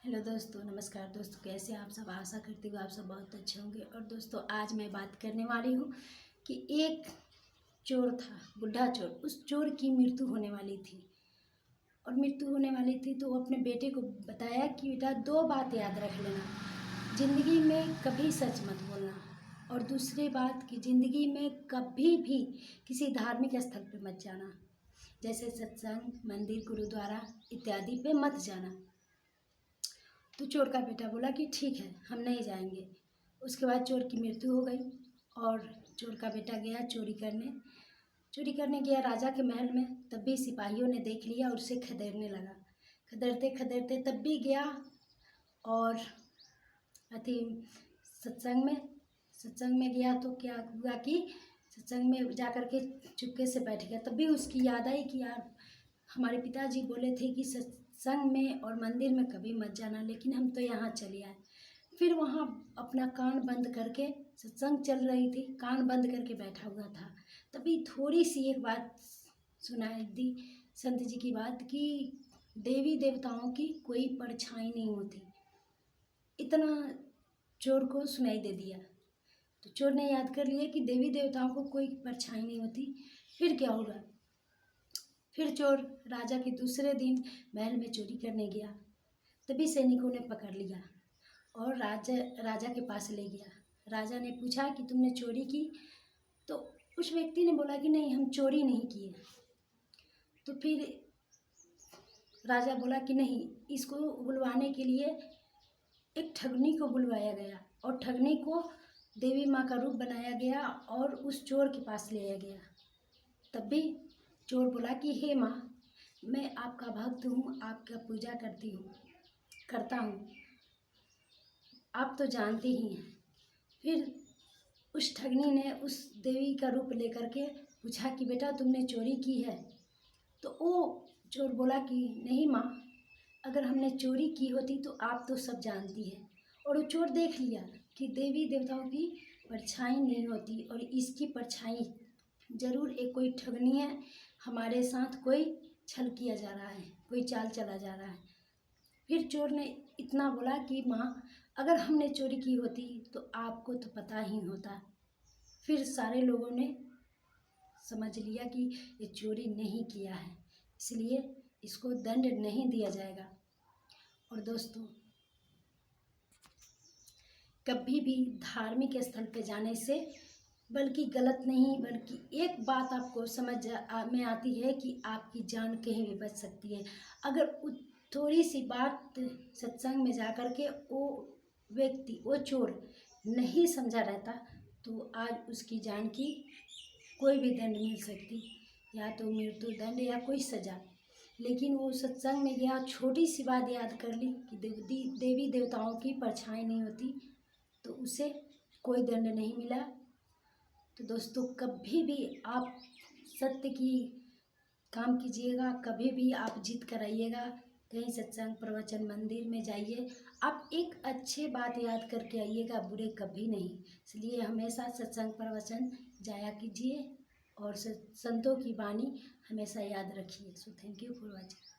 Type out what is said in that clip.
Hello दोस्तों, नमस्कार दोस्तों। कैसे आप सब? आशा करती हूँ आप सब बहुत अच्छे होंगे। और दोस्तों, आज मैं बात करने वाली हूँ कि एक चोर था, बुढ़ा चोर। उस चोर की मृत्यु होने वाली थी और मृत्यु होने वाली थी तो वो अपने बेटे को बताया कि बेटा, दो बात याद रख लेना। ज़िंदगी में कभी सच मत बोलना, और दूसरी बात कि ज़िंदगी में कभी भी किसी धार्मिक स्थल पे मत जाना, जैसे सत्संग, मंदिर, गुरुद्वारा इत्यादि पे मत जाना। तो चोर का बेटा बोला कि ठीक है, हम नहीं जाएंगे। उसके बाद चोर की मृत्यु हो गई और चोर का बेटा गया चोरी करने गया राजा के महल में। तब भी सिपाहियों ने देख लिया और उसे खदेड़ने लगा। खदेड़ते खदेड़ते तब भी गया और अति सत्संग में गया तो क्या हुआ कि सत्संग में जा कर के चुपके से बैठ गया। तब भी उसकी याद आई कि यार, हमारे पिताजी बोले थे कि सत्संग में और मंदिर में कभी मत जाना, लेकिन हम तो यहाँ चले आए। फिर वहाँ अपना कान बंद करके, सत्संग चल रही थी, कान बंद करके बैठा हुआ था। तभी थोड़ी सी एक बात सुनाई दी, संत जी की बात, कि देवी देवताओं की कोई परछाई नहीं होती। इतना चोर को सुनाई दे दिया तो चोर ने याद कर लिया कि देवी देवताओं को कोई परछाई नहीं होती। फिर क्या होगा? फिर चोर राजा के दूसरे दिन महल में चोरी करने गया। तभी सैनिकों ने पकड़ लिया और राजा के पास ले गया। राजा ने पूछा कि तुमने चोरी की? तो उस व्यक्ति ने बोला कि नहीं, हम चोरी नहीं किए। तो फिर राजा बोला कि नहीं, इसको बुलवाने के लिए एक ठगनी को बुलवाया गया और ठगनी को देवी माँ का रूप बनाया गया और उस चोर के पास ले आया गया। तब भी चोर बोला कि हे माँ, मैं आपका भक्त हूँ, आपका पूजा करता हूँ, आप तो जानते ही हैं। फिर उस ठगनी ने उस देवी का रूप लेकर के पूछा कि बेटा, तुमने चोरी की है? तो वो चोर बोला कि नहीं माँ, अगर हमने चोरी की होती तो आप तो सब जानती है। और वो चोर देख लिया कि देवी देवताओं की परछाई नहीं होती और इसकी परछाई जरूर एक कोई ठगनी है, हमारे साथ कोई छल किया जा रहा है, कोई चाल चला जा रहा है। फिर चोर ने इतना बोला कि माँ, अगर हमने चोरी की होती तो आपको तो पता ही होता। फिर सारे लोगों ने समझ लिया कि ये चोरी नहीं किया है, इसलिए इसको दंड नहीं दिया जाएगा। और दोस्तों, कभी भी धार्मिक स्थल पे जाने से बल्कि गलत नहीं, बल्कि एक बात आपको समझ में आती है कि आपकी जान कहीं भी बच सकती है। अगर थोड़ी सी बात सत्संग में जा कर के वो व्यक्ति, वो चोर नहीं समझा रहता तो आज उसकी जान की कोई भी दंड मिल सकती, या तो मृत्यु दंड या कोई सज़ा। लेकिन वो सत्संग में गया, छोटी सी बात याद कर ली कि देवी देवताओं की परछाई नहीं होती, तो उसे कोई दंड नहीं मिला। तो दोस्तों, कभी भी आप सत्य की काम कीजिएगा, कभी भी आप जिद कराइएगा, कहीं सत्संग, प्रवचन, मंदिर में जाइए, आप एक अच्छे बात याद करके आइएगा, बुरे कभी नहीं। इसलिए हमेशा सत्संग, प्रवचन जाया कीजिए और संतों की वाणी हमेशा याद रखिए। So thank you for watching.